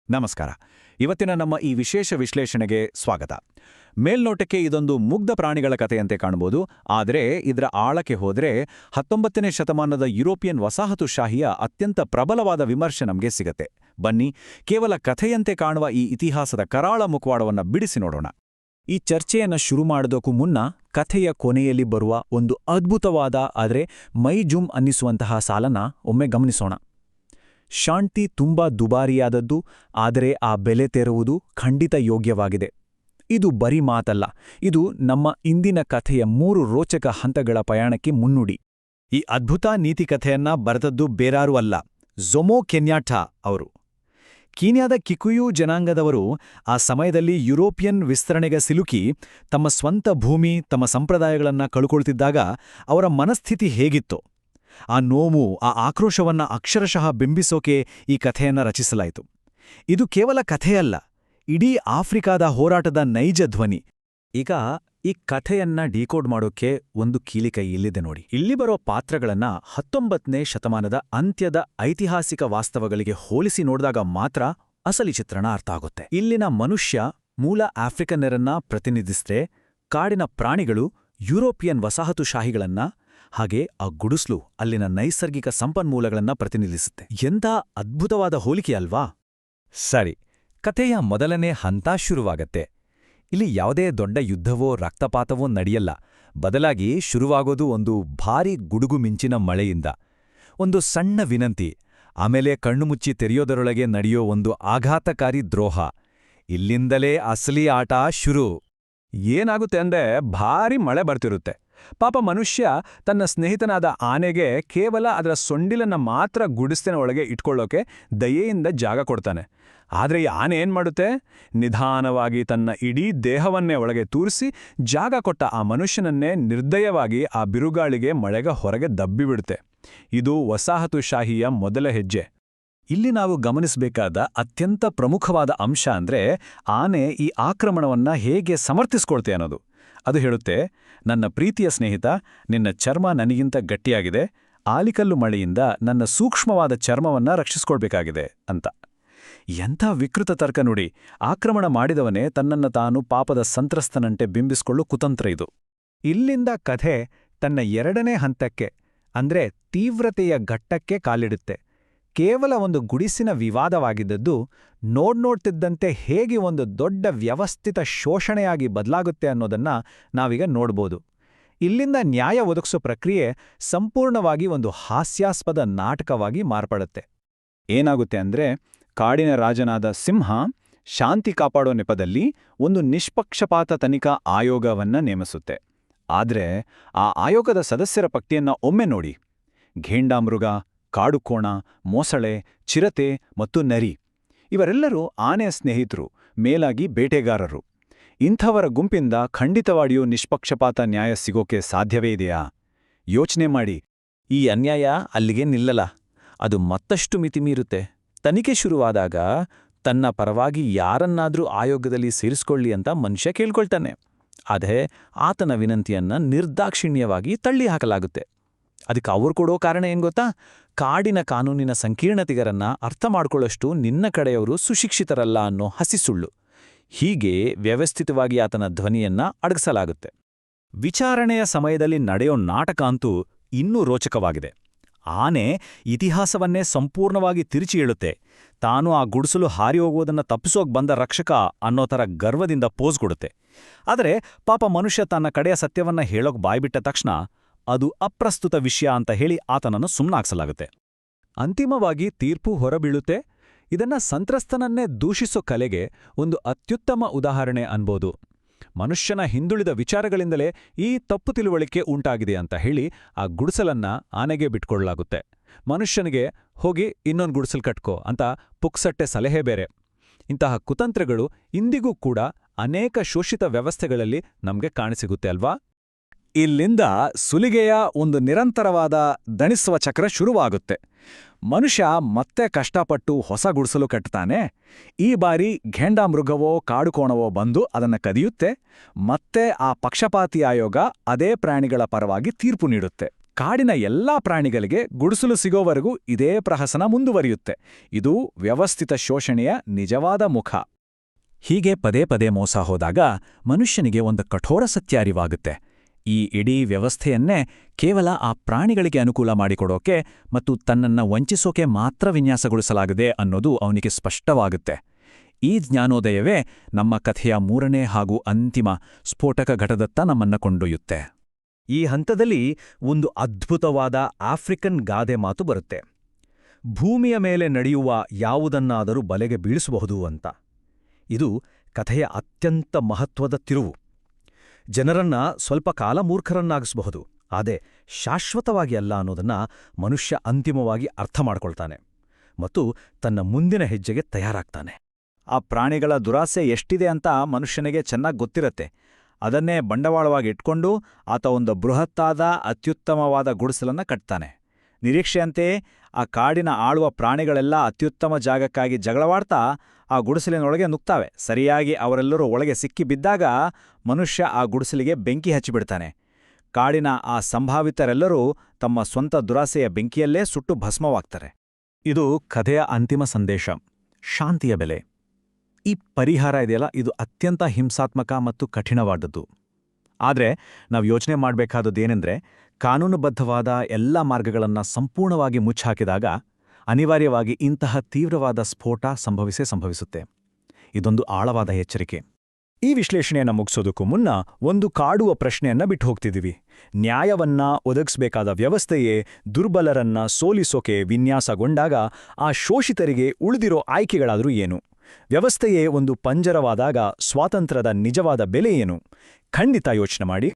ನಮಸ್ಕಾರ. ಇವತ್ತಿನ ನಮ್ಮ ಈ ವಿಶೇಷ ವಿಶ್ಲೇಷಣೆಗೆ ಸ್ವಾಗತ. ಮೇಲ್ನೋಟಕ್ಕೆ ಇದೊಂದು ಮುಗ್ಧ ಪ್ರಾಣಿಗಳ ಕಥೆಯಂತೆ ಕಾಣಬಹುದು, ಆದರೆ ಇದರ ಆಳಕ್ಕೆ ಹೋದರೆ 19ನೇ ಶತಮಾನದ ಯುರೋಪಿಯನ್ ವಸಾಹತುಶಾಹಿಯ ಅತ್ಯಂತ ಪ್ರಬಲವಾದ ವಿಮರ್ಶೆ ನಮಗೆ ಸಿಗತ್ತೆ. ಬನ್ನಿ, ಕೇವಲ ಕಥೆಯಂತೆ ಕಾಣುವ ಈ ಇತಿಹಾಸದ ಕರಾಳ ಮುಖವಾಡವನ್ನು ಬಿಡಿಸಿ ನೋಡೋಣ. ಈ ಚರ್ಚೆಯನ್ನು ಶುರು ಮಾಡೋದಕ್ಕೂ ಮುನ್ನ ಕಥೆಯ ಕೊನೆಯಲ್ಲಿ ಬರುವ ಒಂದು ಅದ್ಭುತವಾದ ಆದರೆ ಮೈ ಜುಮ್ ಅನ್ನಿಸುವಂತಹ ಸಾಲನ್ನ ಒಮ್ಮೆ ಗಮನಿಸೋಣ. ಶಾಂತಿ ತುಂಬಾ ದುಬಾರಿಯಾದದ್ದು, ಆದರೆ ಆ ಬೆಲೆ ತೆರುವುದು ಖಂಡಿತ ಯೋಗ್ಯವಾಗಿದೆ. ಇದು ಬರೀ ಮಾತಲ್ಲ, ಇದು ನಮ್ಮ ಇಂದಿನ ಕಥೆಯ 3 ರೋಚಕ ಹಂತಗಳ ಪಯಣಕ್ಕೆ ಮುನ್ನುಡಿ. ಈ ಅದ್ಭುತ ನೀತಿಕಥೆಯನ್ನ ಬರೆದದ್ದು ಬೇರಾರೂ ಅಲ್ಲ, ಜೊಮೋ ಕೆನ್ಯಾಟ್ಟಾ ಅವರು. ಕೀನ್ಯಾದ ಕಿಕುಯು ಜನಾಂಗದವರು ಆ ಸಮಯದಲ್ಲಿ ಯುರೋಪಿಯನ್ ವಿಸ್ತರಣೆಗೆ ಸಿಲುಕಿ ತಮ್ಮ ಸ್ವಂತ ಭೂಮಿ, ತಮ್ಮ ಸಂಪ್ರದಾಯಗಳನ್ನ ಕಳ್ಕೊಳ್ತಿದ್ದಾಗ ಅವರ ಮನಸ್ಥಿತಿ ಹೇಗಿತ್ತೋ, ಆ ನೋವು, ಆ ಆಕ್ರೋಶವನ್ನ ಅಕ್ಷರಶಃ ಬಿಂಬಿಸೋಕೆ ಈ ಕಥೆಯನ್ನ ರಚಿಸಲಾಯಿತು. ಇದು ಕೇವಲ ಕಥೆಯಲ್ಲ, ಇಡೀ ಆಫ್ರಿಕಾದ ಹೋರಾಟದ ನೈಜ ಧ್ವನಿ. ಈಗ ಈ ಕಥೆಯನ್ನ ಡಿಕೋಡ್ ಮಾಡೋಕೆ ಒಂದು ಕೀಲಿಕೈ ಇಲ್ಲಿದೆ ನೋಡಿ. ಇಲ್ಲಿ ಬರೋ ಪಾತ್ರಗಳನ್ನ 19ನೇ ಶತಮಾನದ ಅಂತ್ಯದ ಐತಿಹಾಸಿಕ ವಾಸ್ತವಗಳಿಗೆ ಹೋಲಿಸಿ ನೋಡಿದಾಗ ಮಾತ್ರ ಅಸಲಿ ಚಿತ್ರಣ ಅರ್ಥ ಆಗುತ್ತೆ. ಇಲ್ಲಿನ ಮನುಷ್ಯ ಮೂಲ ಆಫ್ರಿಕನ್ನರನ್ನ ಪ್ರತಿನಿಧಿಸಿದ್ರೆ, ಕಾಡಿನ ಪ್ರಾಣಿಗಳು ಯುರೋಪಿಯನ್ ವಸಾಹತುಶಾಹಿಗಳನ್ನ, ಹಾಗೆ ಆ ಗುಡಿಸ್ಲು ಅಲ್ಲಿನ ನೈಸರ್ಗಿಕ ಸಂಪನ್ಮೂಲಗಳನ್ನ ಪ್ರತಿನಿಧಿಸುತ್ತೆ. ಎಂಥ ಅದ್ಭುತವಾದ ಹೋಲಿಕೆ ಅಲ್ವಾ? ಸರಿ, ಕಥೆಯ ಮೊದಲನೇ ಹಂತ ಶುರುವಾಗತ್ತೆ. ಇಲ್ಲಿ ಯಾವುದೇ ದೊಡ್ಡ ಯುದ್ಧವೋ ರಕ್ತಪಾತವೋ ನಡೆಯಲ್ಲ. ಬದಲಾಗಿ ಶುರುವಾಗೋದು ಒಂದು ಭಾರೀ ಗುಡುಗು ಮಿಂಚಿನ ಮಳೆಯಿಂದ. ಒಂದು ಸಣ್ಣ ವಿನಂತಿ, ಆಮೇಲೆ ಕಣ್ಣುಮುಚ್ಚಿ ತೆರೆಯೋದರೊಳಗೆ ನಡೆಯೋ ಒಂದು ಆಘಾತಕಾರಿ ದ್ರೋಹ. ಇಲ್ಲಿಂದಲೇ ಅಸಲಿ ಆಟ ಶುರು. ಏನಾಗುತ್ತೆ ಅಂದ್ರೆ, ಭಾರೀ ಮಳೆ ಬರ್ತಿರುತ್ತೆ. ಪಾಪ ಮನುಷ್ಯ ತನ್ನ ಸ್ನೇಹಿತನಾದ ಆನೆಗೆ ಕೇವಲ ಅದರ ಸೊಂಡಿಲನ್ನ ಮಾತ್ರ ಗುಡಿಸ್ತಿನ ಒಳಗೆ ಇಟ್ಕೊಳ್ಳೋಕೆ ದಯೆಯಿಂದ ಜಾಗ ಕೊಡ್ತಾನೆ. ಆದರೆ ಈ ಆನೆ ಏನ್ ಮಾಡುತ್ತೆ? ನಿಧಾನವಾಗಿ ತನ್ನ ಇಡೀ ದೇಹವನ್ನೇ ಒಳಗೆ ತೂರಿಸಿ ಜಾಗ ಕೊಟ್ಟ ಆ ಮನುಷ್ಯನನ್ನೇ ನಿರ್ದಯವಾಗಿ ಆ ಬಿರುಗಾಳಿಗೆ ಮಳೆಗ ಹೊರಗೆ ದಬ್ಬಿಬಿಡುತ್ತೆ. ಇದು ವಸಾಹತುಶಾಹಿಯ ಮೊದಲ ಹೆಜ್ಜೆ. ಇಲ್ಲಿ ನಾವು ಗಮನಿಸಬೇಕಾದ ಅತ್ಯಂತ ಪ್ರಮುಖವಾದ ಅಂಶ ಅಂದ್ರೆ, ಆನೆ ಈ ಆಕ್ರಮಣವನ್ನ ಹೇಗೆ ಸಮರ್ಥಿಸ್ಕೊಳ್ತೆ ಅನ್ನೋದು. ಅದು ಹೇಳುತ್ತೆ, ನನ್ನ ಪ್ರೀತಿಯ ಸ್ನೇಹಿತ, ನಿನ್ನ ಚರ್ಮ ನನಗಿಂತ ಗಟ್ಟಿಯಾಗಿದೆ, ಆಲಿಕಲ್ಲು ಮಳೆಯಿಂದ ನನ್ನ ಸೂಕ್ಷ್ಮವಾದ ಚರ್ಮವನ್ನ ರಕ್ಷಿಸ್ಕೊಳ್ಬೇಕಾಗಿದೆ ಅಂತ. ಎಂಥ ವಿಕೃತ ತರ್ಕ ನೋಡಿ. ಆಕ್ರಮಣ ಮಾಡಿದವನೇ ತನ್ನನ್ನು ತಾನು ಪಾಪದ ಸಂತ್ರಸ್ತನಂತೆ ಬಿಂಬಿಸ್ಕೊಳ್ಳೋ ಕುತಂತ್ರ ಇದು. ಇಲ್ಲಿಂದ ಕಥೆ ತನ್ನ 2ನೇ ಹಂತಕ್ಕೆ, ಅಂದ್ರೆ ತೀವ್ರತೆಯ ಘಟ್ಟಕ್ಕೆ ಕಾಲಿಡುತ್ತೆ. ಕೇವಲ ಒಂದು ಗುಡಿಸಿನ ವಿವಾದವಾಗಿದ್ದದ್ದು ನೋಡ್ತಿದ್ದಂತೆ ಹೇಗೆ ಒಂದು ದೊಡ್ಡ ವ್ಯವಸ್ಥಿತ ಶೋಷಣೆಯಾಗಿ ಬದಲಾಗುತ್ತೆ ಅನ್ನೋದನ್ನ ನಾವೀಗ ನೋಡ್ಬೋದು. ಇಲ್ಲಿಂದ ನ್ಯಾಯ ಒದಗಿಸೋ ಪ್ರಕ್ರಿಯೆ ಸಂಪೂರ್ಣವಾಗಿ ಒಂದು ಹಾಸ್ಯಾಸ್ಪದ ನಾಟಕವಾಗಿ ಮಾರ್ಪಡುತ್ತೆ. ಏನಾಗುತ್ತೆ ಅಂದ್ರೆ, ಕಾಡಿನ ರಾಜನಾದ ಸಿಂಹ ಶಾಂತಿ ಕಾಪಾಡೋ ನೆಪದಲ್ಲಿ ಒಂದು ನಿಷ್ಪಕ್ಷಪಾತ ತನಿಖಾ ಆಯೋಗವನ್ನ ನೇಮಿಸುತ್ತೆ. ಆದ್ರೆ ಆ ಆಯೋಗದ ಸದಸ್ಯರ ಪಟ್ಟಿಯನ್ನ ಒಮ್ಮೆ ನೋಡಿ. ಘೇಂಡಾಮೃಗ, ಕಾಡುಕೋಣ, ಮೊಸಳೆ, ಚಿರತೆ ಮತ್ತು ನರಿ ಇವರೆಲ್ಲರೂ ಆನೆಯ ಸ್ನೇಹಿತರು, ಮೇಲಾಗಿ ಬೇಟೆಗಾರರು. ಇಂಥವರ ಗುಂಪಿಂದ ಖಂಡಿತವಾಗಿಯೂ ನಿಷ್ಪಕ್ಷಪಾತ ನ್ಯಾಯ ಸಿಗೋಕೆ ಸಾಧ್ಯವೇ ಇದೆಯಾ? ಯೋಚನೆ ಮಾಡಿ. ಈ ಅನ್ಯಾಯ ಅಲ್ಲಿಗೆ ನಿಲ್ಲಲ್ಲ, ಅದು ಮತ್ತಷ್ಟು ಮಿತಿಮೀರುತ್ತೆ. ತನಿಖೆ ಶುರುವಾದಾಗ ತನ್ನ ಪರವಾಗಿ ಯಾರನ್ನಾದ್ರೂ ಆಯೋಗದಲ್ಲಿ ಸೇರಿಸ್ಕೊಳ್ಳಿ ಅಂತ ಮನುಷ್ಯ ಕೇಳ್ಕೊಳ್ತಾನೆ. ಆದರೆ ಆತನ ವಿನಂತಿಯನ್ನ ನಿರ್ದಾಕ್ಷಿಣ್ಯವಾಗಿ ತಳ್ಳಿ ಹಾಕಲಾಗುತ್ತೆ. ಅದಕ್ಕೆ ಅವ್ರು ಕೊಡೋ ಕಾರಣ ಏನ್ ಗೊತ್ತಾ? ಕಾಡಿನ ಕಾನೂನಿನ ಸಂಕೀರ್ಣತೆಗರನ್ನ ಅರ್ಥ ಮಾಡ್ಕೊಳ್ಳೋಷ್ಟು ನಿನ್ನ ಕಡೆಯವರು ಸುಶಿಕ್ಷಿತರಲ್ಲ ಅನ್ನೋ ಹಸಿಸುಳ್ಳು. ಹೀಗೆ ವ್ಯವಸ್ಥಿತವಾಗಿ ಆತನ ಧ್ವನಿಯನ್ನ ಅಡಗಿಸಲಾಗುತ್ತೆ. ವಿಚಾರಣೆಯ ಸಮಯದಲ್ಲಿ ನಡೆಯೋ ನಾಟಕ ಅಂತೂ ಇನ್ನೂ ರೋಚಕವಾಗಿದೆ. ಆನೆ ಇತಿಹಾಸವನ್ನೇ ಸಂಪೂರ್ಣವಾಗಿ ತಿರುಚಿ ಹೇಳುತ್ತೆ. ತಾನು ಆ ಗುಡಿಸಲು ಹಾರಿ ಹೋಗೋದನ್ನ ತಪ್ಪಿಸೋಕ್ ಬಂದ ರಕ್ಷಕ ಅನ್ನೋ ಥರ ಗರ್ವದಿಂದ ಪೋಸ್ ಕೊಡುತ್ತೆ. ಆದರೆ ಪಾಪ ಮನುಷ್ಯ ತನ್ನ ಕಡೆಯ ಸತ್ಯವನ್ನ ಹೇಳೋಕ್ ಬಾಯ್ಬಿಟ್ಟ ತಕ್ಷಣ ಅದು ಅಪ್ರಸ್ತುತ ವಿಷಯ ಅಂತ ಹೇಳಿ ಆತನನ್ನು ಸುಮ್ನಾಗ್ಸಲಾಗುತ್ತೆ. ಅಂತಿಮವಾಗಿ ತೀರ್ಪು ಹೊರಬೀಳುತ್ತೆ. ಇದನ್ನ ಸಂತ್ರಸ್ತನನ್ನೇ ದೂಷಿಸೋ ಕಲೆಗೆ ಒಂದು ಅತ್ಯುತ್ತಮ ಉದಾಹರಣೆ ಅನ್ಬೋದು. ಮನುಷ್ಯನ ಹಿಂದುಳಿದ ವಿಚಾರಗಳಿಂದಲೇ ಈ ತಪ್ಪು ತಿಳುವಳಿಕೆ ಉಂಟಾಗಿದೆ ಅಂತ ಹೇಳಿ ಆ ಗುಡಿಸಲನ್ನ ಆನೆಗೆ ಬಿಟ್ಕೊಳ್ಳಲಾಗುತ್ತೆ. ಮನುಷ್ಯನಿಗೆ ಹೋಗಿ ಇನ್ನೊಂದು ಗುಡಿಸಲು ಕಟ್ಕೋ ಅಂತ ಪುಕ್ಸಟ್ಟೆ ಸಲಹೆ ಬೇರೆ. ಇಂತಹ ಕುತಂತ್ರಗಳು ಇಂದಿಗೂ ಕೂಡ ಅನೇಕ ಶೋಷಿತ ವ್ಯವಸ್ಥೆಗಳಲ್ಲಿ ನಮ್ಗೆ ಕಾಣಸಿಗುತ್ತೆ ಅಲ್ವಾ? ಇಲ್ಲಿಂದ ಸುಲಿಗೆಯ ಒಂದು ನಿರಂತರವಾದ ದಣಿಸುವ ಚಕ್ರ ಶುರುವಾಗುತ್ತೆ. ಮನುಷ್ಯ ಮತ್ತೆ ಕಷ್ಟಪಟ್ಟು ಹೊಸ ಗುಡಿಸಲು ಕಟ್ತಾನೆ. ಈ ಬಾರಿ ಘೇಂಡಾಮೃಗವೋ ಕಾಡುಕೋಣವೋ ಬಂದು ಅದನ್ನ ಕದಿಯುತ್ತೆ. ಮತ್ತೆ ಆ ಪಕ್ಷಪಾತಿ ಆಯೋಗ ಅದೇ ಪ್ರಾಣಿಗಳ ಪರವಾಗಿ ತೀರ್ಪು ನೀಡುತ್ತೆ. ಕಾಡಿನ ಎಲ್ಲಾ ಪ್ರಾಣಿಗಳಿಗೆ ಗುಡಿಸಲು ಸಿಗೋವರೆಗೂ ಇದೇ ಪ್ರಹಸನ ಮುಂದುವರಿಯುತ್ತೆ. ಇದು ವ್ಯವಸ್ಥಿತ ಶೋಷಣೆಯ ನಿಜವಾದ ಮುಖ. ಹೀಗೆ ಪದೇ ಪದೇ ಮೋಸ ಹೋದಾಗ ಮನುಷ್ಯನಿಗೆ ಒಂದು ಕಠೋರ ಸತ್ಯ ಅರಿವಾಗುತ್ತೆ. ಈ ಇಡೀ ವ್ಯವಸ್ಥೆಯನ್ನೇ ಕೇವಲ ಆ ಪ್ರಾಣಿಗಳಿಗೆ ಅನುಕೂಲ ಮಾಡಿಕೊಡೋಕೆ ಮತ್ತು ತನ್ನನ್ನ ವಂಚಿಸೋಕೆ ಮಾತ್ರ ವಿನ್ಯಾಸಗೊಳಿಸಲಾಗಿದೆ ಅನ್ನೋದು ಅವನಿಗೆ ಸ್ಪಷ್ಟವಾಗುತ್ತೆ. ಈ ಜ್ಞಾನೋದಯವೇ ನಮ್ಮ ಕಥೆಯ ಮೂರನೇ ಹಾಗೂ ಅಂತಿಮ ಸ್ಫೋಟಕ ಘಟದತ್ತ ನಮ್ಮನ್ನ ಕೊಂಡೊಯ್ಯುತ್ತೆ. ಈ ಹಂತದಲ್ಲಿ ಒಂದು ಅದ್ಭುತವಾದ ಆಫ್ರಿಕನ್ ಗಾದೆ ಮಾತು ಬರುತ್ತೆ. ಭೂಮಿಯ ಮೇಲೆ ನಡೆಯುವ ಯಾವುದನ್ನಾದರೂ ಬಲೆಗೆ ಬೀಳಿಸಬಹುದು ಅಂತ. ಇದು ಕಥೆಯ ಅತ್ಯಂತ ಮಹತ್ವದ ತಿರುವು. ಜನರನ್ನ ಸ್ವಲ್ಪ ಕಾಲ ಮೂರ್ಖರನ್ನಾಗಿಸಬಹುದು, ಆದರೆ ಶಾಶ್ವತವಾಗಿ ಅಲ್ಲ ಅನ್ನೋದನ್ನ ಮನುಷ್ಯ ಅಂತಿಮವಾಗಿ ಅರ್ಥ ಮಾಡ್ಕೊಳ್ತಾನೆ ಮತ್ತು ತನ್ನ ಮುಂದಿನ ಹೆಜ್ಜೆಗೆ ತಯಾರಾಗ್ತಾನೆ. ಆ ಪ್ರಾಣಿಗಳ ದುರಾಸೆ ಎಷ್ಟಿದೆ ಅಂತ ಮನುಷ್ಯನಿಗೆ ಚೆನ್ನಾಗಿ ಗೊತ್ತಿರತ್ತೆ. ಅದನ್ನೇ ಬಂಡವಾಳವಾಗಿ ಇಟ್ಕೊಂಡು ಆತ ಒಂದು ಬೃಹತ್ತಾದ ಅತ್ಯುತ್ತಮವಾದ ಗುಡಿಸಲನ್ನ ಕಟ್ತಾನೆ. ನಿರೀಕ್ಷೆಯಂತೆ ಆ ಕಾಡಿನ ಆಳುವ ಪ್ರಾಣಿಗಳೆಲ್ಲ ಅತ್ಯುತ್ತಮ ಜಾಗಕ್ಕಾಗಿ ಜಗಳವಾಡ್ತಾ ಆ ಗುಡಿಸಲಿನೊಳಗೆ ನುಗ್ತಾವೆ. ಸರಿಯಾಗಿ ಅವರೆಲ್ಲರೂ ಒಳಗೆ ಸಿಕ್ಕಿ ಬಿದ್ದಾಗ ಮನುಷ್ಯ ಆ ಗುಡಿಸಲಿಗೆ ಬೆಂಕಿ ಹಚ್ಚಿಬಿಡ್ತಾನೆ. ಕಾಡಿನ ಆ ಸಂಭಾವಿತರೆಲ್ಲರೂ ತಮ್ಮ ಸ್ವಂತ ದುರಾಸೆಯ ಬೆಂಕಿಯಲ್ಲೇ ಸುಟ್ಟು ಭಸ್ಮವಾಗ್ತಾರೆ. ಇದು ಕಥೆಯ ಅಂತಿಮ ಸಂದೇಶ, ಶಾಂತಿಯ ಬೆಲೆ. ಈ ಪರಿಹಾರ ಇದೆಯಲ್ಲ, ಇದು ಅತ್ಯಂತ ಹಿಂಸಾತ್ಮಕ ಮತ್ತು ಕಠಿಣವಾದದ್ದು. ಆದರೆ ನಾವು ಯೋಚನೆ ಮಾಡಬೇಕಾದದ್ದೇನೆಂದ್ರೆ, ಕಾನೂನುಬದ್ಧವಾದ ಎಲ್ಲ ಮಾರ್ಗಗಳನ್ನು ಸಂಪೂರ್ಣವಾಗಿ ಮುಚ್ಚಾಕಿದಾಗ ಅನಿವಾರ್ಯವಾಗಿ ಇಂತಹ ತೀವ್ರವಾದ ಸ್ಫೋಟ ಸಂಭವಿಸುತ್ತೆ. ಇದೊಂದು ಆಳವಾದ ಎಚ್ಚರಿಕೆ. ಈ ವಿಶ್ಲೇಷಣೆಯನ್ನು ಮುಗಿಸೋದಕ್ಕೂ ಮುನ್ನ ಒಂದು ಕಾಡುವ ಪ್ರಶ್ನೆಯನ್ನ ಬಿಟ್ಟು ಹೋಗ್ತಿದ್ದೀವಿ. ನ್ಯಾಯವನ್ನ ಒದಗಿಸಬೇಕಾದ ವ್ಯವಸ್ಥೆಯೇ ದುರ್ಬಲರನ್ನ ಸೋಲಿಸೋಕೆ ವಿನ್ಯಾಸಗೊಂಡಾಗ ಆ ಶೋಷಿತರಿಗೆ ಉಳಿದಿರೋ ಆಯ್ಕೆಗಳಾದರೂ ಏನು? ವ್ಯವಸ್ಥೆಯೇ ಒಂದು ಪಂಜರವಾದಾಗ ಸ್ವಾತಂತ್ರ್ಯದ ನಿಜವಾದ ಬೆಲೆ ಏನು? ಖಂಡಿತ ಯೋಚನೆ ಮಾಡಿ.